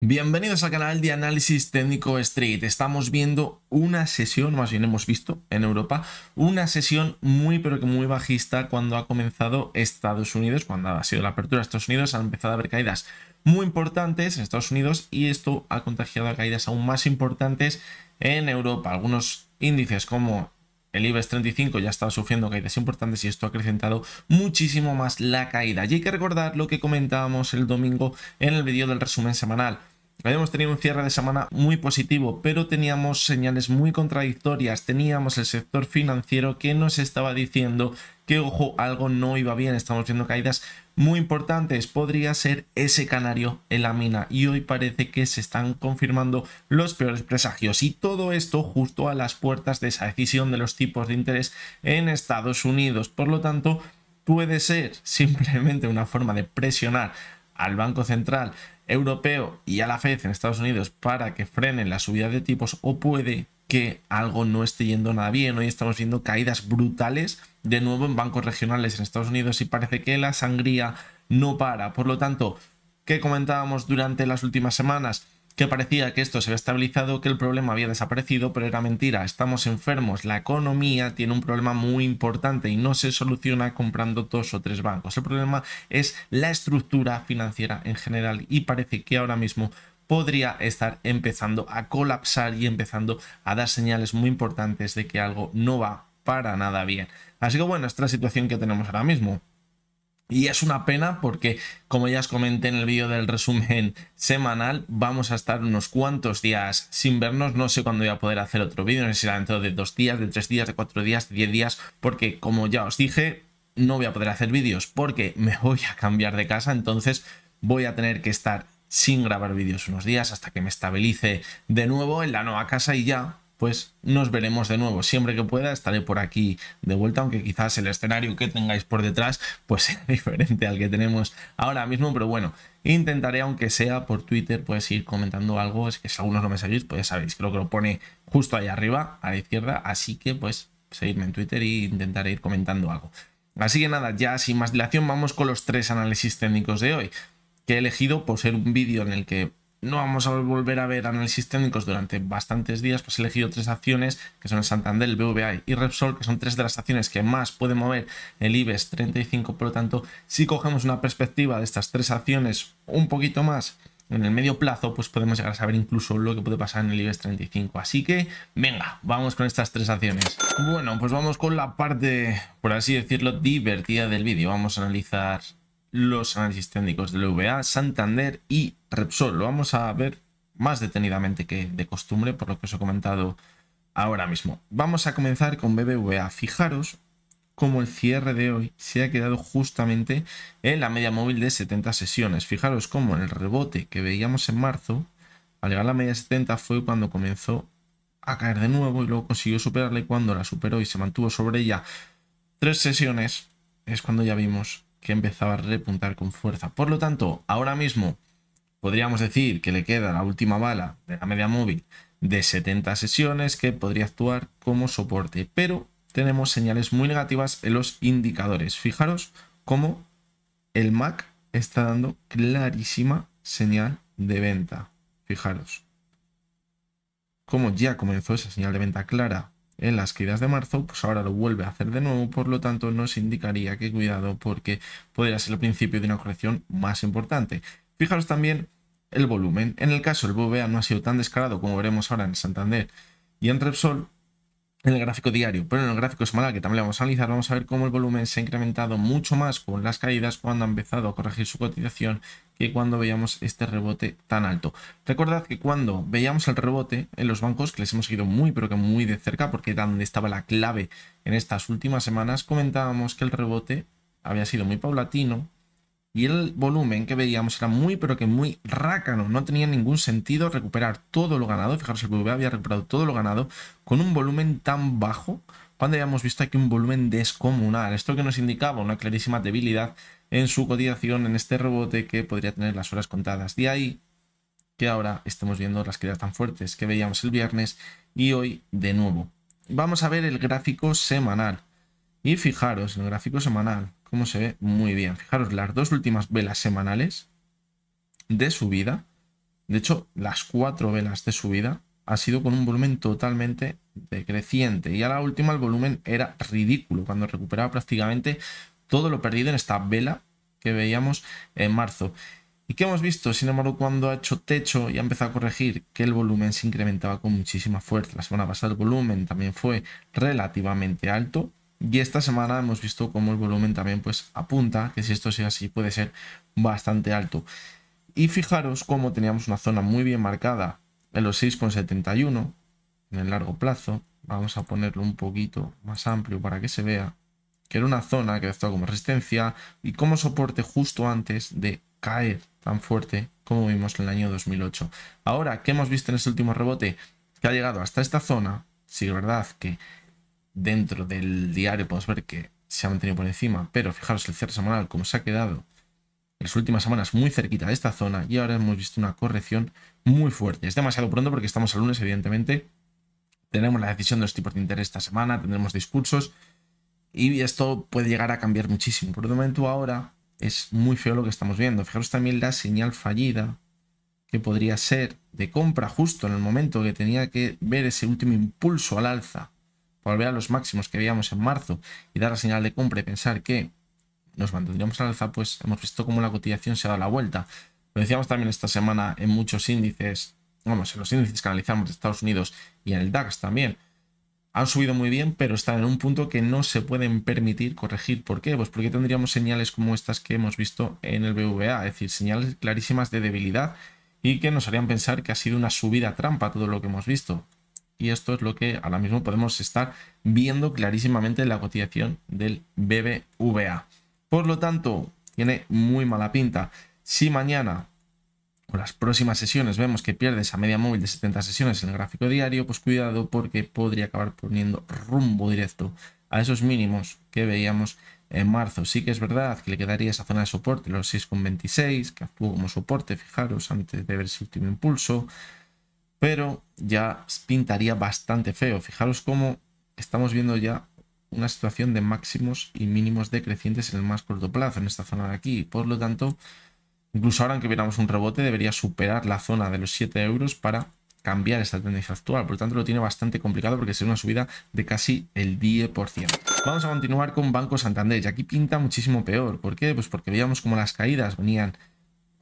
Bienvenidos al canal de análisis técnico Street. Estamos viendo una sesión, más bien hemos visto en Europa, una sesión muy pero que muy bajista cuando ha comenzado Estados Unidos, cuando ha sido la apertura de Estados Unidos, han empezado a haber caídas muy importantes en Estados Unidos y esto ha contagiado a caídas aún más importantes en Europa. Algunos índices como el IBEX 35 ya estaba sufriendo caídas importantes y esto ha acrecentado muchísimo más la caída. Y hay que recordar lo que comentábamos el domingo en el vídeo del resumen semanal. Habíamos tenido un cierre de semana muy positivo, pero teníamos señales muy contradictorias. Teníamos el sector financiero que nos estaba diciendo que, ojo, algo no iba bien. Estamos viendo caídas muy importantes. Podría ser ese canario en la mina y hoy parece que se están confirmando los peores presagios. Y todo esto justo a las puertas de esa decisión de los tipos de interés en Estados Unidos. Por lo tanto, puede ser simplemente una forma de presionar al Banco Central Europeo y a la Fed en Estados Unidos para que frenen la subida de tipos, o puede que algo no esté yendo nada bien. Hoy estamos viendo caídas brutales de nuevo en bancos regionales en Estados Unidos y parece que la sangría no para. Por lo tanto, ¿qué comentábamos durante las últimas semanas? Que parecía que esto se había estabilizado, que el problema había desaparecido, pero era mentira. Estamos enfermos, la economía tiene un problema muy importante y no se soluciona comprando 2 o 3 bancos. El problema es la estructura financiera en general y parece que ahora mismo podría estar empezando a colapsar y empezando a dar señales muy importantes de que algo no va para nada bien. Así que bueno, esta es la situación que tenemos ahora mismo. Y es una pena porque, como ya os comenté en el vídeo del resumen semanal, vamos a estar unos cuantos días sin vernos. No sé cuándo voy a poder hacer otro vídeo, no sé si será dentro de 2 días, de 3 días, de 4 días, de 10 días, porque como ya os dije, no voy a poder hacer vídeos porque me voy a cambiar de casa, entonces voy a tener que estar sin grabar vídeos unos días hasta que me estabilice de nuevo en la nueva casa y ya pues nos veremos de nuevo. Siempre que pueda estaré por aquí de vuelta, aunque quizás el escenario que tengáis por detrás pues sea diferente al que tenemos ahora mismo, pero bueno, intentaré, aunque sea por Twitter, pues ir comentando algo. Es que si algunos no me seguís, pues ya sabéis, creo que lo pone justo ahí arriba a la izquierda, así que pues seguidme en Twitter e intentaré ir comentando algo. Así que nada, ya sin más dilación vamos con los 3 análisis técnicos de hoy, que he elegido por ser un vídeo en el que no vamos a volver a ver análisis técnicos durante bastantes días. Pues he elegido 3 acciones que son el Santander, el BVA y Repsol, que son 3 de las acciones que más pueden mover el IBEX 35. Por lo tanto, si cogemos una perspectiva de estas 3 acciones un poquito más en el medio plazo, pues podemos llegar a saber incluso lo que puede pasar en el IBEX 35. Así que venga, vamos con estas 3 acciones. Bueno, pues vamos con la parte, por así decirlo, divertida del vídeo. Vamos a analizar los análisis técnicos del BVA, Santander y Repsol. Lo vamos a ver más detenidamente que de costumbre, por lo que os he comentado ahora mismo. Vamos a comenzar con BBVA. Fijaros cómo el cierre de hoy se ha quedado justamente en la media móvil de 70 sesiones. Fijaros cómo en el rebote que veíamos en marzo, al llegar a la media 70 fue cuando comenzó a caer de nuevo y luego consiguió superarla, y cuando la superó y se mantuvo sobre ella 3 sesiones es cuando ya vimos que empezaba a repuntar con fuerza. Por lo tanto, ahora mismo podríamos decir que le queda la última bala de la media móvil de 70 sesiones que podría actuar como soporte, pero tenemos señales muy negativas en los indicadores. Fijaros cómo el MAC está dando clarísima señal de venta. Fijaros cómo ya comenzó esa señal de venta clara en las caídas de marzo, pues ahora lo vuelve a hacer de nuevo. Por lo tanto, nos indicaría que cuidado, porque podría ser el principio de una corrección más importante. Fijaros también el volumen. En el caso del BVA no ha sido tan descarado como veremos ahora en Santander y en Repsol en el gráfico diario, pero en el gráfico semanal, que también lo vamos a analizar, vamos a ver cómo el volumen se ha incrementado mucho más con las caídas cuando ha empezado a corregir su cotización que cuando veíamos este rebote tan alto. Recordad que cuando veíamos el rebote en los bancos, que les hemos seguido muy pero que muy de cerca porque era donde estaba la clave en estas últimas semanas, comentábamos que el rebote había sido muy paulatino y el volumen que veíamos era muy pero que muy rácano. No tenía ningún sentido recuperar todo lo ganado. Fijaros, el BBVA había recuperado todo lo ganado con un volumen tan bajo, cuando habíamos visto aquí un volumen descomunal. Esto que nos indicaba una clarísima debilidad en su cotización en este rebote que podría tener las horas contadas. De ahí que ahora estemos viendo las caídas tan fuertes que veíamos el viernes y hoy de nuevo. Vamos a ver el gráfico semanal. Y fijaros en el gráfico semanal cómo se ve muy bien. Fijaros las 2 últimas velas semanales de subida De hecho, las 4 velas de subida ha sido con un volumen totalmente decreciente. Y a la última el volumen era ridículo, cuando recuperaba prácticamente todo lo perdido en esta vela que veíamos en marzo. ¿Y qué hemos visto? Sin embargo, cuando ha hecho techo y ha empezado a corregir, que el volumen se incrementaba con muchísima fuerza. La semana pasada el volumen también fue relativamente alto. Y esta semana hemos visto cómo el volumen también pues apunta, que si esto sigue así puede ser bastante alto. Y fijaros cómo teníamos una zona muy bien marcada en los 6,71 en el largo plazo. Vamos a ponerlo un poquito más amplio para que se vea que era una zona que actuaba como resistencia y como soporte justo antes de caer tan fuerte como vimos en el año 2008. Ahora, ¿qué hemos visto en este último rebote? Que ha llegado hasta esta zona. Sí, es verdad que dentro del diario podemos ver que se ha mantenido por encima, pero fijaros el cierre semanal como se ha quedado en las últimas semanas muy cerquita de esta zona y ahora hemos visto una corrección muy fuerte. Es demasiado pronto porque estamos al lunes, evidentemente. Tenemos la decisión de los tipos de interés esta semana, tendremos discursos y esto puede llegar a cambiar muchísimo. Por el momento ahora es muy feo lo que estamos viendo. Fijaros también la señal fallida que podría ser de compra justo en el momento que tenía que ver ese último impulso al alza para volver a los máximos que veíamos en marzo y dar la señal de compra y pensar que nos mantendríamos al alza, pues hemos visto cómo la cotización se ha dado la vuelta. Lo decíamos también esta semana en muchos índices, vamos, en los índices que analizamos de Estados Unidos y en el DAX también. Han subido muy bien, pero están en un punto que no se pueden permitir corregir. ¿Por qué? Pues porque tendríamos señales como estas que hemos visto en el BVA, es decir, señales clarísimas de debilidad y que nos harían pensar que ha sido una subida trampa todo lo que hemos visto. Y esto es lo que ahora mismo podemos estar viendo clarísimamente en la cotización del BBVA. Por lo tanto, tiene muy mala pinta. Si mañana o las próximas sesiones vemos que pierde esa media móvil de 70 sesiones en el gráfico diario, pues cuidado porque podría acabar poniendo rumbo directo a esos mínimos que veíamos en marzo. Sí que es verdad que le quedaría esa zona de soporte, los 6,26, que actuó como soporte, fijaros, antes de ver ese último impulso, pero ya pintaría bastante feo. Fijaros cómo estamos viendo ya una situación de máximos y mínimos decrecientes en el más corto plazo, en esta zona de aquí. Por lo tanto, incluso ahora que viéramos un rebote, debería superar la zona de los 7 euros para cambiar esta tendencia actual. Por lo tanto, lo tiene bastante complicado porque sería una subida de casi el 10%. Vamos a continuar con Banco Santander. Y aquí pinta muchísimo peor. ¿Por qué? Pues porque veíamos como las caídas venían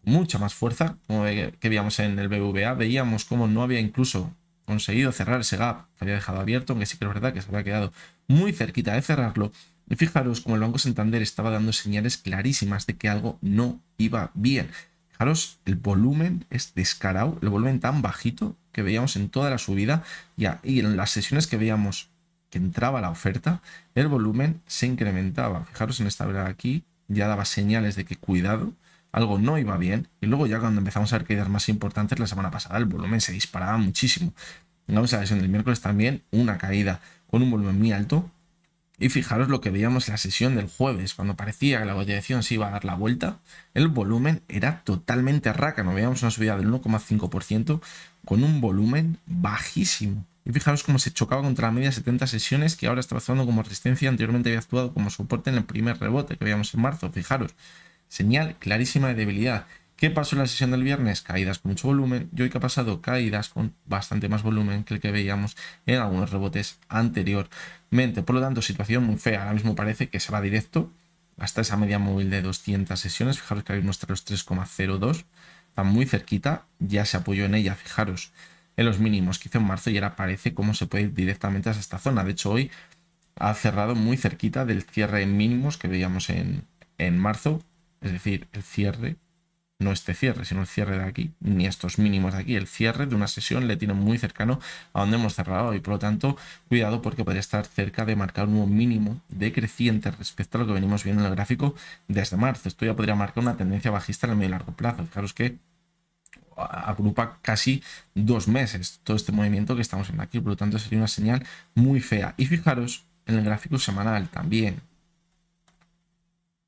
mucha más fuerza, como que veíamos en el BBVA. Veíamos como no había incluso conseguido cerrar ese gap que había dejado abierto, aunque sí que es verdad que se había quedado muy cerquita de cerrarlo. Y fijaros como el Banco Santander estaba dando señales clarísimas de que algo no iba bien. Fijaros, el volumen es descarado, el volumen tan bajito que veíamos en toda la subida y en las sesiones que veíamos que entraba la oferta, el volumen se incrementaba. Fijaros en esta vela de aquí, ya daba señales de que cuidado, algo no iba bien. Y luego ya cuando empezamos a ver caídas más importantes la semana pasada, el volumen se disparaba muchísimo. Vamos a la sesión del miércoles también, una caída con un volumen muy alto. Y fijaros lo que veíamos en la sesión del jueves, cuando parecía que la cotización se iba a dar la vuelta, el volumen era totalmente rácano. Veíamos una subida del 1,5% con un volumen bajísimo. Y fijaros cómo se chocaba contra la media de 70 sesiones, que ahora está actuando como resistencia. Anteriormente había actuado como soporte en el primer rebote que veíamos en marzo. Fijaros, señal clarísima de debilidad. ¿Qué pasó en la sesión del viernes? Caídas con mucho volumen. Y hoy que ha pasado, caídas con bastante más volumen que el que veíamos en algunos rebotes anteriormente. Por lo tanto, situación muy fea. Ahora mismo parece que se va directo hasta esa media móvil de 200 sesiones. Fijaros que ahora mismo está los 3,02. Está muy cerquita. Ya se apoyó en ella, fijaros, en los mínimos que hizo en marzo y ahora parece cómo se puede ir directamente hasta esta zona. De hecho, hoy ha cerrado muy cerquita del cierre en mínimos que veíamos en marzo. Es decir, el cierre, no este cierre, sino el cierre de aquí, ni estos mínimos de aquí. El cierre de una sesión le tiene muy cercano a donde hemos cerrado y por lo tanto, cuidado porque podría estar cerca de marcar un nuevo mínimo decreciente respecto a lo que venimos viendo en el gráfico desde marzo. Esto ya podría marcar una tendencia bajista en el medio y largo plazo. Fijaros que agrupa casi 2 meses todo este movimiento que estamos viendo aquí, por lo tanto sería una señal muy fea. Y fijaros en el gráfico semanal también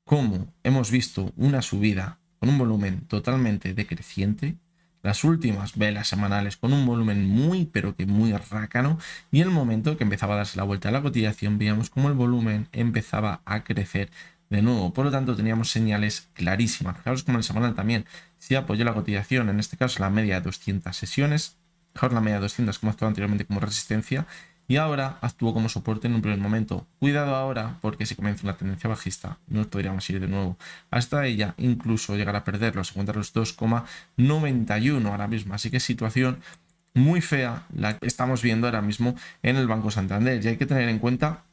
cómo hemos visto una subida con un volumen totalmente decreciente, las últimas velas semanales con un volumen muy pero que muy rácano, y en el momento que empezaba a darse la vuelta a la cotización veíamos cómo el volumen empezaba a crecer de nuevo. Por lo tanto, teníamos señales clarísimas. Fijaros como en el semanal también se apoyó la cotización, en este caso la media de 200 sesiones. Fijaros la media de 200 como actuó anteriormente como resistencia y ahora actuó como soporte en un primer momento. Cuidado ahora porque si comienza una tendencia bajista nos podríamos ir de nuevo hasta ella, incluso llegar a perderlo, se encuentra los 2,91 ahora mismo. Así que situación muy fea la que estamos viendo ahora mismo en el Banco Santander, y hay que tener en cuenta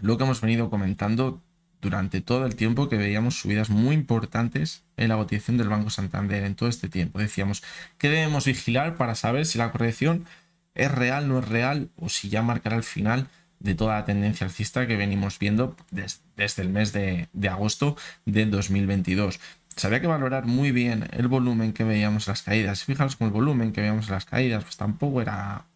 lo que hemos venido comentando durante todo el tiempo, que veíamos subidas muy importantes en la cotización del Banco Santander en todo este tiempo. Decíamos que debemos vigilar para saber si la corrección es real, no es real, o si ya marcará el final de toda la tendencia alcista que venimos viendo desde el mes de agosto del 2022. Había que valorar muy bien el volumen que veíamos en las caídas. Fijaros con el volumen que veíamos en las caídas, pues tampoco era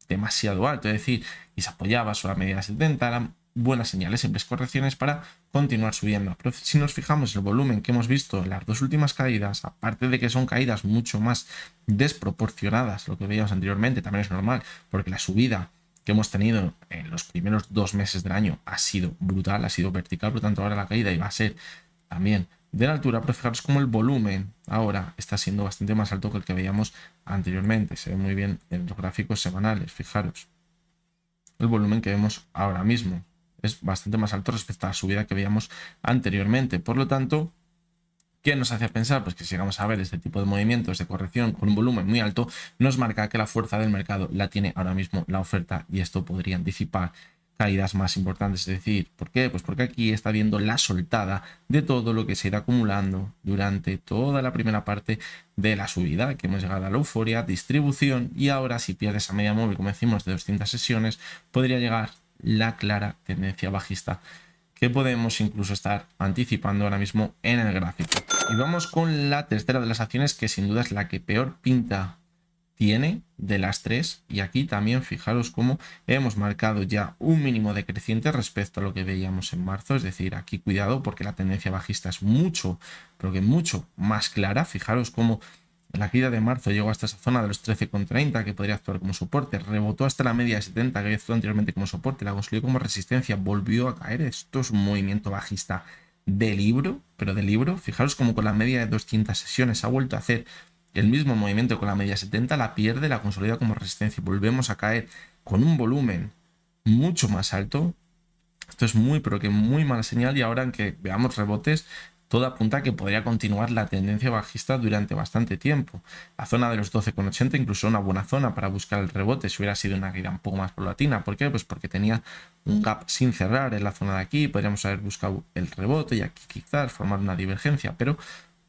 demasiado alto, es decir, y se apoyaba sobre la media de 70, eran buenas señales, simples correcciones para continuar subiendo. Pero si nos fijamos en el volumen que hemos visto en las dos últimas caídas, aparte de que son caídas mucho más desproporcionadas, lo que veíamos anteriormente, también es normal, porque la subida que hemos tenido en los primeros 2 meses del año ha sido brutal, ha sido vertical, por lo tanto ahora la caída iba a ser también de la altura, pero fijaros cómo el volumen ahora está siendo bastante más alto que el que veíamos anteriormente. Se ve muy bien en los gráficos semanales, fijaros. El volumen que vemos ahora mismo es bastante más alto respecto a la subida que veíamos anteriormente. Por lo tanto, ¿qué nos hace pensar? Pues que si llegamos a ver este tipo de movimientos de corrección con un volumen muy alto, nos marca que la fuerza del mercado la tiene ahora mismo la oferta, y esto podría anticipar caídas más importantes. Es decir, ¿por qué? Pues porque aquí está viendo la soltada de todo lo que se irá acumulando durante toda la primera parte de la subida, que hemos llegado a la euforia, distribución, y ahora si pierde esa media móvil, como decimos, de 200 sesiones, podría llegar la clara tendencia bajista que podemos incluso estar anticipando ahora mismo en el gráfico. Y vamos con la tercera de las acciones, que sin duda es la que peor pinta tiene de las tres, y aquí también fijaros cómo hemos marcado ya un mínimo decreciente respecto a lo que veíamos en marzo. Es decir, aquí cuidado porque la tendencia bajista es mucho, pero que mucho más clara. Fijaros cómo la caída de marzo llegó hasta esa zona de los 13,30 que podría actuar como soporte, rebotó hasta la media de 70 que había actuado anteriormente como soporte, la consolidó como resistencia, volvió a caer. Esto es un movimiento bajista de libro, pero de libro. Fijaros como con la media de 200 sesiones ha vuelto a hacer el mismo movimiento con la media 70, la pierde, la consolida como resistencia y volvemos a caer con un volumen mucho más alto. Esto es muy, pero que muy mala señal, y ahora en que veamos rebotes, todo apunta a que podría continuar la tendencia bajista durante bastante tiempo. La zona de los 12,80 incluso una buena zona para buscar el rebote si hubiera sido una caída un poco más paulatina. ¿Por qué? Pues porque tenía un gap sin cerrar en la zona de aquí, podríamos haber buscado el rebote y aquí quizás formar una divergencia, pero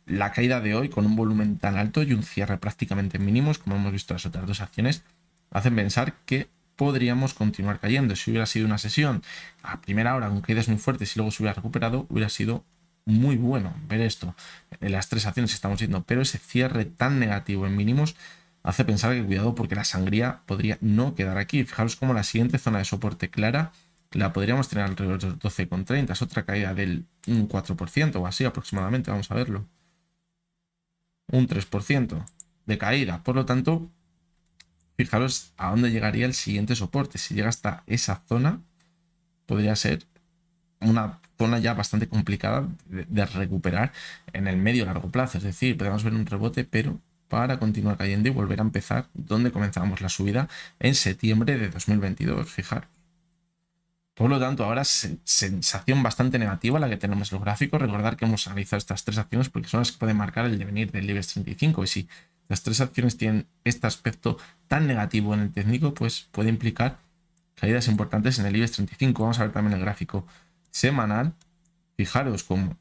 la caída de hoy con un volumen tan alto y un cierre prácticamente mínimos, como hemos visto en las otras dos acciones, hacen pensar que podríamos continuar cayendo. Si hubiera sido una sesión a primera hora con caídas muy fuertes y luego se hubiera recuperado, hubiera sido muy bueno ver esto en las tres acciones que estamos viendo, pero ese cierre tan negativo en mínimos hace pensar que cuidado porque la sangría podría no quedar aquí. Fijaros cómo la siguiente zona de soporte clara la podríamos tener alrededor de los 12,30, es otra caída del 4% o así aproximadamente, vamos a verlo. Un 3% de caída, por lo tanto, fijaros a dónde llegaría el siguiente soporte. Si llega hasta esa zona, podría ser una zona ya bastante complicada de recuperar en el medio largo plazo. Es decir, podemos ver un rebote, pero para continuar cayendo y volver a empezar donde comenzamos la subida en septiembre de 2022. Fijaros. Por lo tanto, ahora sensación bastante negativa la que tenemos en los gráficos. Recordar que hemos analizado estas tres acciones porque son las que pueden marcar el devenir del IBEX 35. Y si las tres acciones tienen este aspecto tan negativo en el técnico, pues puede implicar caídas importantes en el IBEX 35. Vamos a ver también el gráfico semanal. Fijaros cómo,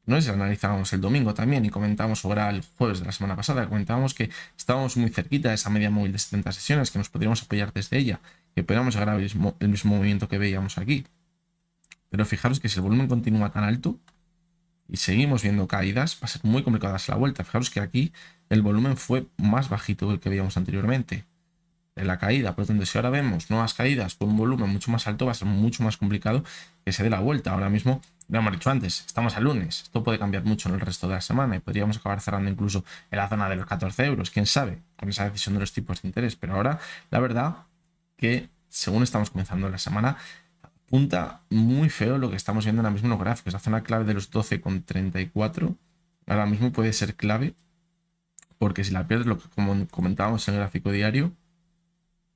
no sé si analizábamos el domingo también y comentamos sobre el jueves de la semana pasada, comentábamos que estábamos muy cerquita de esa media móvil de 70 sesiones, que nos podríamos apoyar desde ella, que podríamos llegar al el mismo movimiento que veíamos aquí. Pero fijaros que si el volumen continúa tan alto y seguimos viendo caídas, va a ser muy complicado darse la vuelta. Fijaros que aquí el volumen fue más bajito del que veíamos anteriormente en la caída. Por lo tanto, si ahora vemos nuevas caídas con un volumen mucho más alto, va a ser mucho más complicado que se dé la vuelta. Ahora mismo, lo hemos dicho antes, estamos a lunes. Esto puede cambiar mucho en el resto de la semana y podríamos acabar cerrando incluso en la zona de los 14 euros. Quién sabe, con esa decisión de los tipos de interés. Pero ahora, la verdad que según estamos comenzando la semana, despunta muy feo lo que estamos viendo ahora mismo en los gráficos. La zona clave de los 12,34 ahora mismo puede ser clave, porque si la pierdes, lo que como comentábamos en el gráfico diario,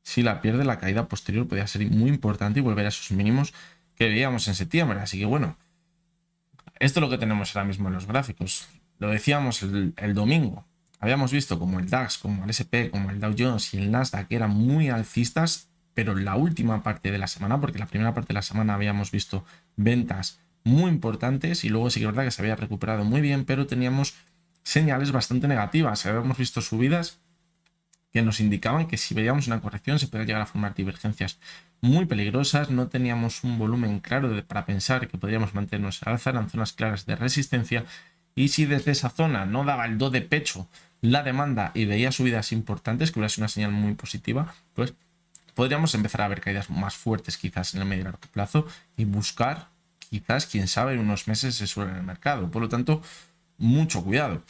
si la pierde, la caída posterior podría ser muy importante y volver a esos mínimos que veíamos en septiembre. Así que bueno, esto es lo que tenemos ahora mismo en los gráficos. Lo decíamos el domingo. Habíamos visto como el DAX, como el SP, como el Dow Jones y el Nasdaq eran muy alcistas, pero la última parte de la semana, porque la primera parte de la semana habíamos visto ventas muy importantes y luego sí que es verdad que se había recuperado muy bien, pero teníamos señales bastante negativas. Habíamos visto subidas que nos indicaban que si veíamos una corrección se podía llegar a formar divergencias muy peligrosas. No teníamos un volumen claro para pensar que podríamos mantenernos al alza, eran zonas claras de resistencia, y si desde esa zona no daba el do de pecho la demanda y veía subidas importantes, que hubiera sido una señal muy positiva, pues podríamos empezar a ver caídas más fuertes quizás en el medio y largo plazo y buscar quizás, quién sabe, en unos meses se suele en el mercado. Por lo tanto, mucho cuidado.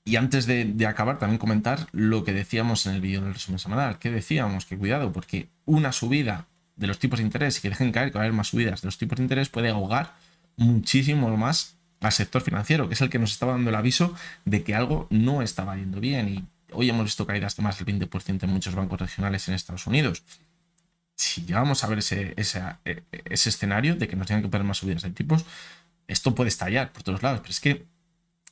Y antes de acabar, también comentar lo que decíamos en el vídeo del resumen semanal. Que decíamos que cuidado, porque una subida de los tipos de interés y que dejen caer, que va a haber más subidas de los tipos de interés, puede ahogar muchísimo más al sector financiero, que es el que nos estaba dando el aviso de que algo no estaba yendo bien. Y hoy hemos visto caídas de más del 20% en muchos bancos regionales en Estados Unidos. Si llegamos a ver ese escenario de que nos tengan que poner más subidas de tipos, esto puede estallar por todos lados. Pero es que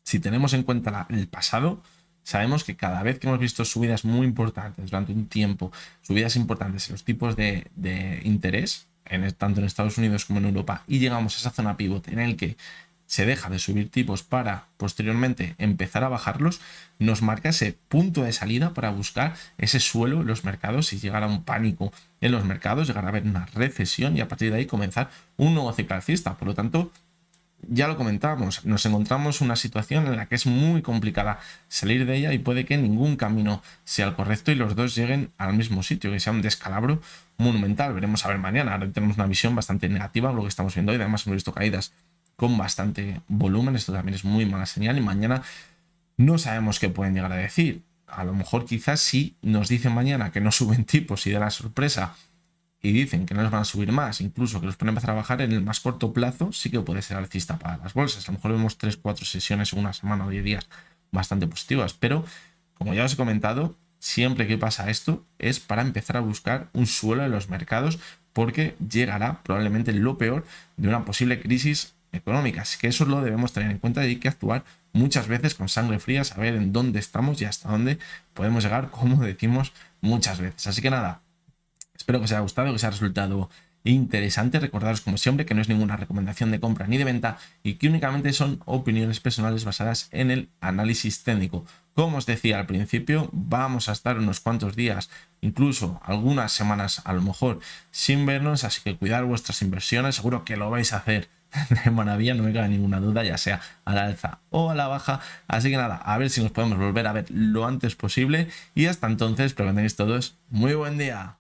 si tenemos en cuenta el pasado, sabemos que cada vez que hemos visto subidas muy importantes durante un tiempo, subidas importantes en los tipos de interés, tanto en Estados Unidos como en Europa, y llegamos a esa zona pivote en el que se deja de subir tipos para posteriormente empezar a bajarlos, nos marca ese punto de salida para buscar ese suelo en los mercados. Si llegara un pánico en los mercados, llegar a haber una recesión y a partir de ahí comenzar un nuevo ciclo alcista. Por lo tanto, ya lo comentábamos, nos encontramos en una situación en la que es muy complicada salir de ella y puede que ningún camino sea el correcto y los dos lleguen al mismo sitio, que sea un descalabro monumental. Veremos a ver mañana. Ahora tenemos una visión bastante negativa en lo que estamos viendo hoy. Además hemos visto caídas con bastante volumen. Esto también es muy mala señal y mañana no sabemos qué pueden llegar a decir. A lo mejor quizás si nos dicen mañana que no suben tipos y da la sorpresa y dicen que no los van a subir más, incluso que los pueden empezar a bajar en el más corto plazo, sí que puede ser alcista para las bolsas. A lo mejor vemos 3-4 sesiones en una semana o 10 días bastante positivas, pero como ya os he comentado, siempre que pasa esto es para empezar a buscar un suelo en los mercados, porque llegará probablemente lo peor de una posible crisis económica. Así que eso lo debemos tener en cuenta y hay que actuar muchas veces con sangre fría, saber en dónde estamos y hasta dónde podemos llegar, como decimos muchas veces. Así que nada, espero que os haya gustado, que os haya resultado interesante. Recordaros, como siempre, que no es ninguna recomendación de compra ni de venta y que únicamente son opiniones personales basadas en el análisis técnico. Como os decía al principio, vamos a estar unos cuantos días, incluso algunas semanas a lo mejor, sin vernos, así que cuidad vuestras inversiones. Seguro que lo vais a hacer de maravilla, no me cabe ninguna duda, ya sea a la alza o a la baja. Así que nada, a ver si nos podemos volver a ver lo antes posible y hasta entonces, espero que tengáis todos muy buen día.